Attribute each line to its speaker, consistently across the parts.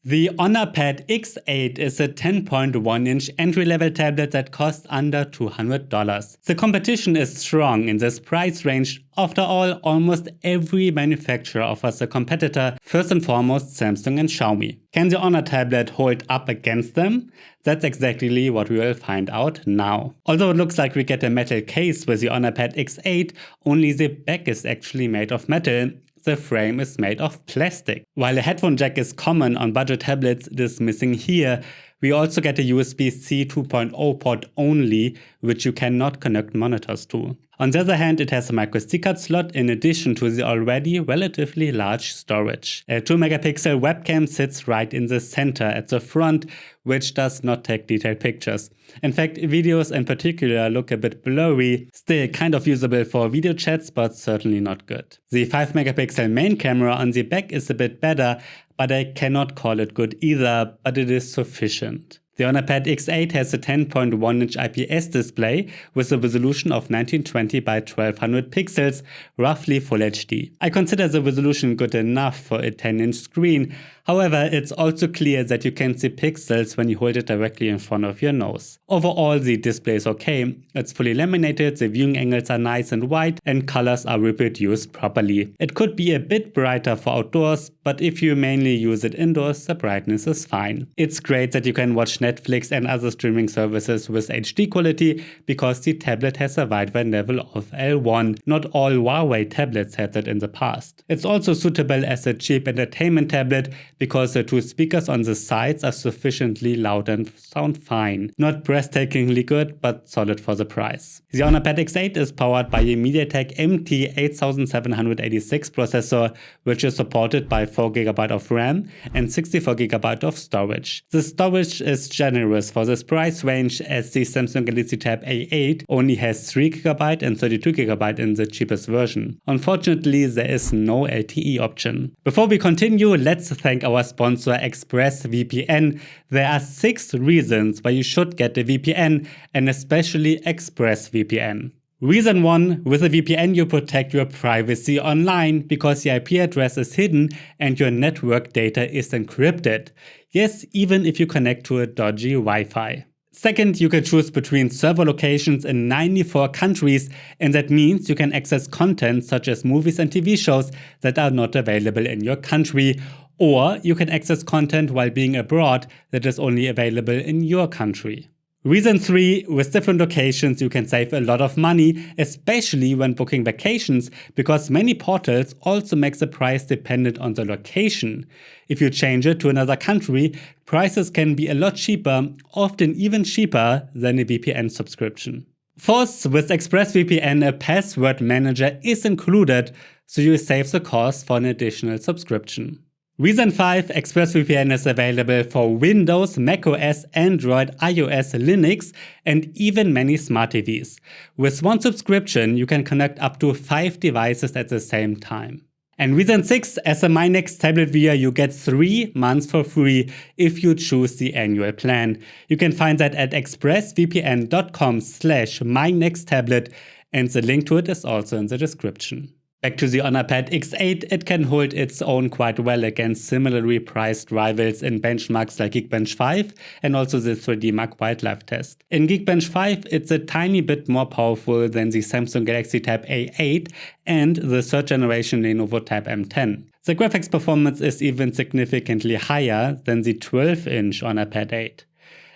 Speaker 1: The Honor Pad X8 is a 10.1-inch entry-level tablet that costs under $200. The competition is strong in this price range. After all, almost every manufacturer offers a competitor, first and foremost Samsung and Xiaomi. Can the Honor tablet hold up against them? That's exactly what we will find out now. Although it looks like we get a metal case with the Honor Pad X8, only the back is actually made of metal. The frame is made of plastic. While a headphone jack is common on budget tablets, it is missing here. We also get a USB-C 2.0 port only, which you cannot connect monitors to. On the other hand, it has a microSD card slot in addition to the already relatively large storage. A 2-megapixel webcam sits right in the center at the front, which does not take detailed pictures. In fact, videos in particular look a bit blurry, still kind of usable for video chats, but certainly not good. The 5-megapixel main camera on the back is a bit better, but I cannot call it good either, but it is sufficient. The Honor Pad X8 has a 10.1-inch IPS display with a resolution of 1920 by 1200 pixels, roughly Full HD. I consider the resolution good enough for a 10-inch screen. However, it's also clear that you can see pixels when you hold it directly in front of your nose. Overall, the display is okay. It's fully laminated, the viewing angles are nice and wide, and colors are reproduced properly. It could be a bit brighter for outdoors, but if you mainly use it indoors, the brightness is fine. It's great that you can watch Netflix and other streaming services with HD quality because the tablet has a Widevine level of L1. Not all Huawei tablets had that in the past. It's also suitable as a cheap entertainment tablet because the two speakers on the sides are sufficiently loud and sound fine. Not breathtakingly good, but solid for the price. The Honor Pad X8 is powered by a MediaTek MT8786 processor, which is supported by 4GB of RAM and 64GB of storage. The storage is generous for this price range, as the Samsung Galaxy Tab A8 only has 3GB and 32GB in the cheapest version. Unfortunately, there is no LTE option. Before we continue, let's thank our sponsor ExpressVPN. There are 6 reasons why you should get a VPN, and especially ExpressVPN. Reason 1, with a VPN you protect your privacy online because the IP address is hidden and your network data is encrypted. Yes, even if you connect to a dodgy Wi-Fi. Second, you can choose between server locations in 94 countries, and that means you can access content such as movies and TV shows that are not available in your country. Or you can access content while being abroad that is only available in your country. Reason 3, with different locations you can save a lot of money, especially when booking vacations, because many portals also make the price dependent on the location. If you change it to another country, prices can be a lot cheaper, often even cheaper than a VPN subscription. Fourth, with ExpressVPN a password manager is included, so you save the cost for an additional subscription. Reason 5, ExpressVPN is available for Windows, macOS, Android, iOS, Linux, and even many smart TVs. With one subscription, you can connect up to 5 devices at the same time. And reason 6, as a MyNext tablet viewer, you get 3 months for free if you choose the annual plan. You can find that at expressvpn.com/mynexttablet, and the link to it is also in the description. Back to the Honor Pad X8, it can hold its own quite well against similarly priced rivals in benchmarks like Geekbench 5 and also the 3D Mark Wildlife test. In Geekbench 5, it's a tiny bit more powerful than the Samsung Galaxy Tab A8 and the 3rd generation Lenovo Tab M10. The graphics performance is even significantly higher than the 12-inch Honor Pad 8.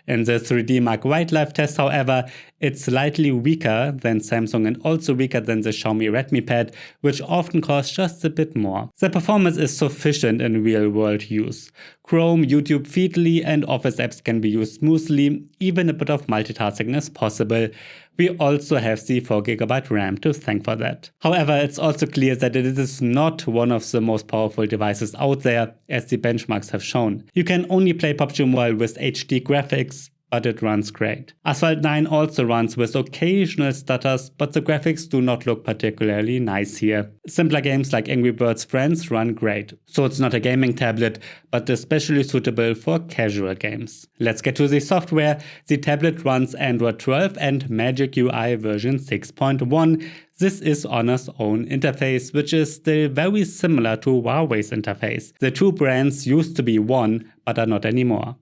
Speaker 1: In the 3D Mark Wildlife test, however, it's slightly weaker than Samsung and also weaker than the Xiaomi Redmi Pad, which often costs just a bit more. The performance is sufficient in real-world use. Chrome, YouTube, Feedly, and Office apps can be used smoothly, even a bit of multitasking is possible. We also have the 4GB RAM to thank for that. However, it's also clear that it is not one of the most powerful devices out there, as the benchmarks have shown. You can only play PUBG Mobile with HD graphics, but it runs great. Asphalt 9 also runs with occasional stutters, but the graphics do not look particularly nice here. Simpler games like Angry Birds Friends run great, so it's not a gaming tablet, but especially suitable for casual games. Let's get to the software. The tablet runs Android 12 and Magic UI version 6.1. This is Honor's own interface, which is still very similar to Huawei's interface. The two brands used to be one, but are not anymore.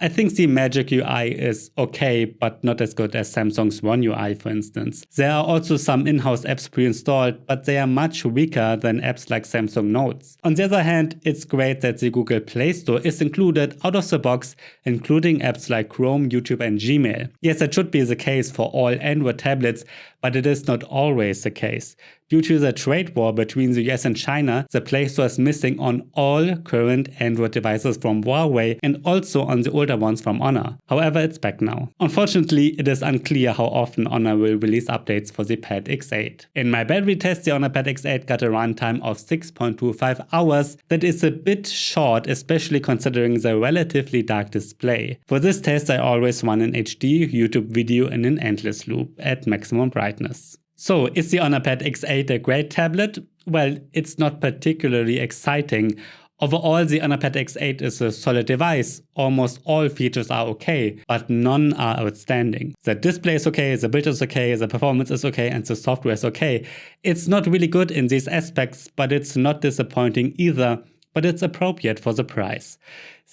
Speaker 1: I think the Magic UI is okay, but not as good as Samsung's One UI, for instance. There are also some in-house apps pre-installed, but they are much weaker than apps like Samsung Notes. On the other hand, it's great that the Google Play Store is included out of the box, including apps like Chrome, YouTube and Gmail. Yes, that should be the case for all Android tablets, but it is not always the case. Due to the trade war between the US and China, the Play Store is missing on all current Android devices from Huawei and also on the older ones from Honor. However, it's back now. Unfortunately, it is unclear how often Honor will release updates for the Pad X8. In my battery test, the Honor Pad X8 got a runtime of 6.25 hours. That is a bit short, especially considering the relatively dark display. For this test, I always run an HD YouTube video in an endless loop at maximum brightness. So, is the Honor Pad X8 a great tablet? Well, it's not particularly exciting. Overall, the Honor Pad X8 is a solid device. Almost all features are okay, but none are outstanding. The display is okay, the build is okay, the performance is okay, and the software is okay. It's not really good in these aspects, but it's not disappointing either, but it's appropriate for the price.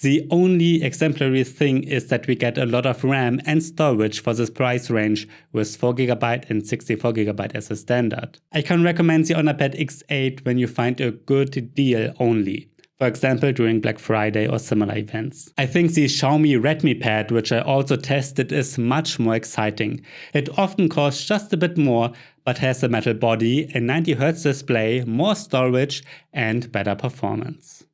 Speaker 1: The only exemplary thing is that we get a lot of RAM and storage for this price range with 4GB and 64GB as a standard. I can recommend the Honor Pad X8 when you find a good deal only. For example, during Black Friday or similar events. I think the Xiaomi Redmi Pad, which I also tested, is much more exciting. It often costs just a bit more, but has a metal body, a 90Hz display, more storage and better performance.